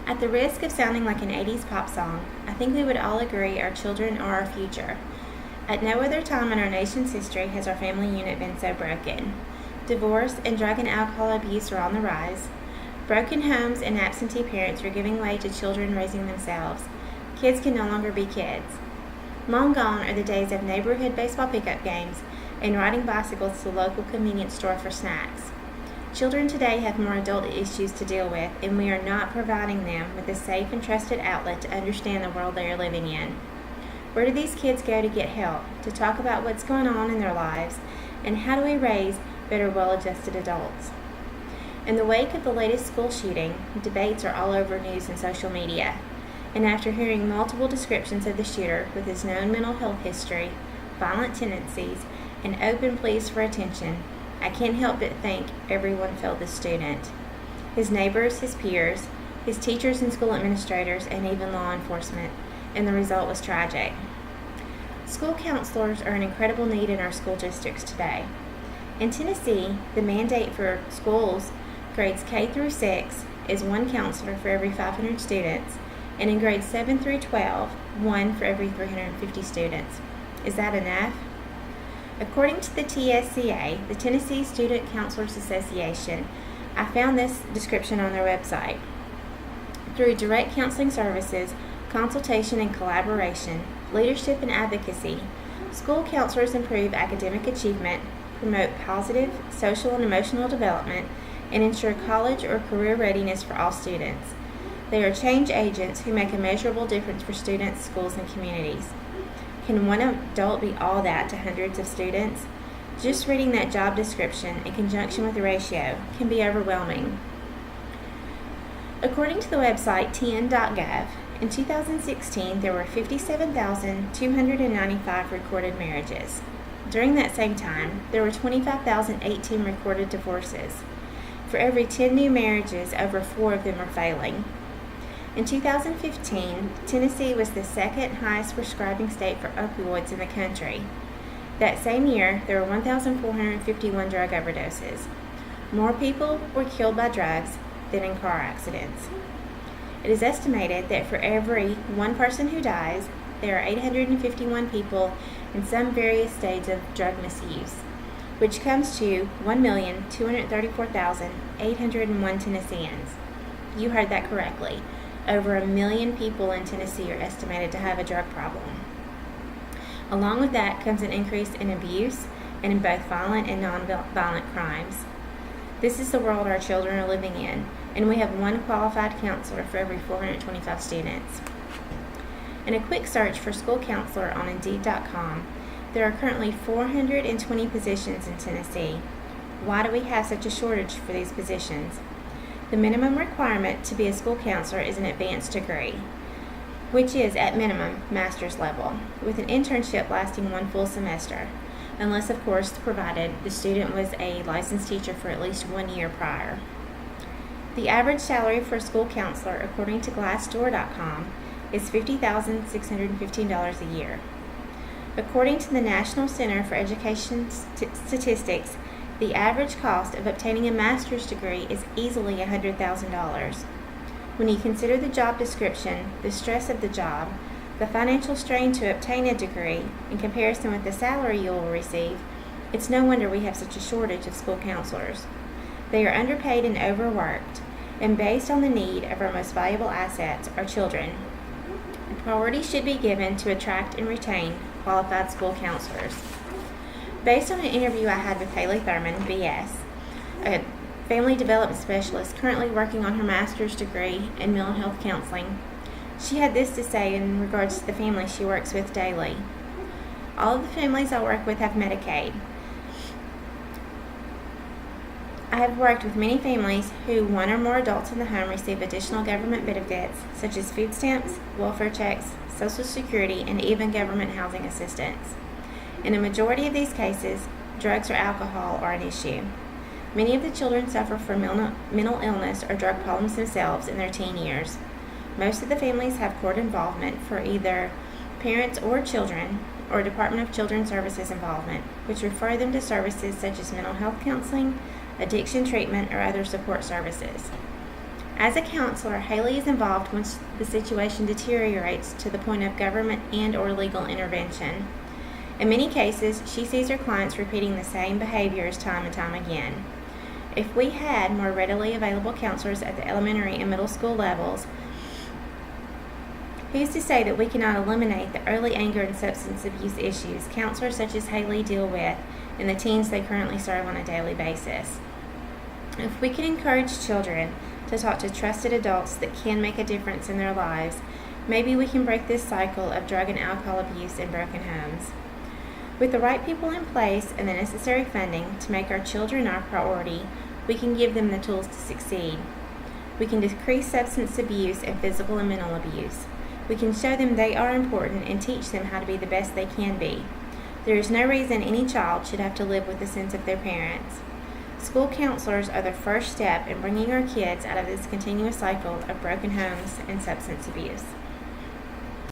At the risk of sounding like an 80s pop song, I think we would all agree our children are our future. At no other time in our nation's history has our family unit been so broken. Divorce and drug and alcohol abuse are on the rise. Broken homes and absentee parents are giving way to children raising themselves. Kids can no longer be kids. Long gone are the days of neighborhood baseball pickup games and riding bicycles to the local convenience store for snacks. Children today have more adult issues to deal with, and we are not providing them with a safe and trusted outlet to understand the world they are living in. Where do these kids go to get help, to talk about what's going on in their lives, and how do we raise better, well-adjusted adults? In the wake of the latest school shooting, debates are all over news and social media. And after hearing multiple descriptions of the shooter with his known mental health history, violent tendencies, and open pleas for attention, I can't help but think everyone failed the student. His neighbors, his peers, his teachers and school administrators, and even law enforcement, and the result was tragic. School counselors are an incredible need in our school districts today. In Tennessee, the mandate for schools grades K through 6 is one counselor for every 500 students, and in grades 7 through 12, one for every 350 students. Is that enough? According to the TSCA, the Tennessee Student Counselors Association, I found this description on their website. Through direct counseling services, consultation and collaboration, leadership and advocacy, school counselors improve academic achievement, promote positive social and emotional development, and ensure college or career readiness for all students. They are change agents who make a measurable difference for students, schools, and communities. Can one adult be all that to hundreds of students? Just reading that job description in conjunction with the ratio can be overwhelming. According to the website tn.gov, in 2016 there were 57,295 recorded marriages. During that same time, there were 25,018 recorded divorces. For every 10 new marriages, over 4 of them are failing. In 2015, Tennessee was the second highest prescribing state for opioids in the country. That same year, there were 1,451 drug overdoses. More people were killed by drugs than in car accidents. It is estimated that for every one person who dies, there are 851 people in some various stages of drug misuse, which comes to 1,234,801 Tennesseans. You heard that correctly. Over 1 million people in Tennessee are estimated to have a drug problem. Along with that comes an increase in abuse and in both violent and non-violent crimes. This is the world our children are living in, and we have one qualified counselor for every 425 students. In a quick search for school counselor on Indeed.com, there are currently 420 positions in Tennessee. Why do we have such a shortage for these positions? The minimum requirement to be a school counselor is an advanced degree, which is, at minimum, master's level, with an internship lasting 1 full semester, unless, of course, provided the student was a licensed teacher for at least 1 year prior. The average salary for a school counselor, according to Glassdoor.com, is $50,615 a year. According to the National Center for Education Statistics, the average cost of obtaining a master's degree is easily $100,000. When you consider the job description, the stress of the job, the financial strain to obtain a degree, in comparison with the salary you will receive, it's no wonder we have such a shortage of school counselors. They are underpaid and overworked, and based on the need of our most valuable assets, our children, priority should be given to attract and retain qualified school counselors. Based on an interview I had with Haley Thurman, BS, a family development specialist currently working on her master's degree in mental health counseling, she had this to say in regards to the families she works with daily. All of the families I work with have Medicaid. I have worked with many families who one or more adults in the home receive additional government benefits such as food stamps, welfare checks, Social Security, and even government housing assistance. In a majority of these cases, drugs or alcohol are an issue. Many of the children suffer from mental illness or drug problems themselves in their teen years. Most of the families have court involvement for either parents or children, or Department of Children's Services involvement, which refer them to services such as mental health counseling, addiction treatment, or other support services. As a counselor, Haley is involved once the situation deteriorates to the point of government and/or legal intervention. In many cases, she sees her clients repeating the same behaviors time and time again. If we had more readily available counselors at the elementary and middle school levels, who's to say that we cannot eliminate the early anger and substance abuse issues counselors such as Haley deal with in the teens they currently serve on a daily basis? If we can encourage children to talk to trusted adults that can make a difference in their lives, maybe we can break this cycle of drug and alcohol abuse in broken homes. With the right people in place and the necessary funding to make our children our priority, we can give them the tools to succeed. We can decrease substance abuse and physical and mental abuse. We can show them they are important and teach them how to be the best they can be. There is no reason any child should have to live with the sense of their parents. School counselors are the first step in bringing our kids out of this continuous cycle of broken homes and substance abuse.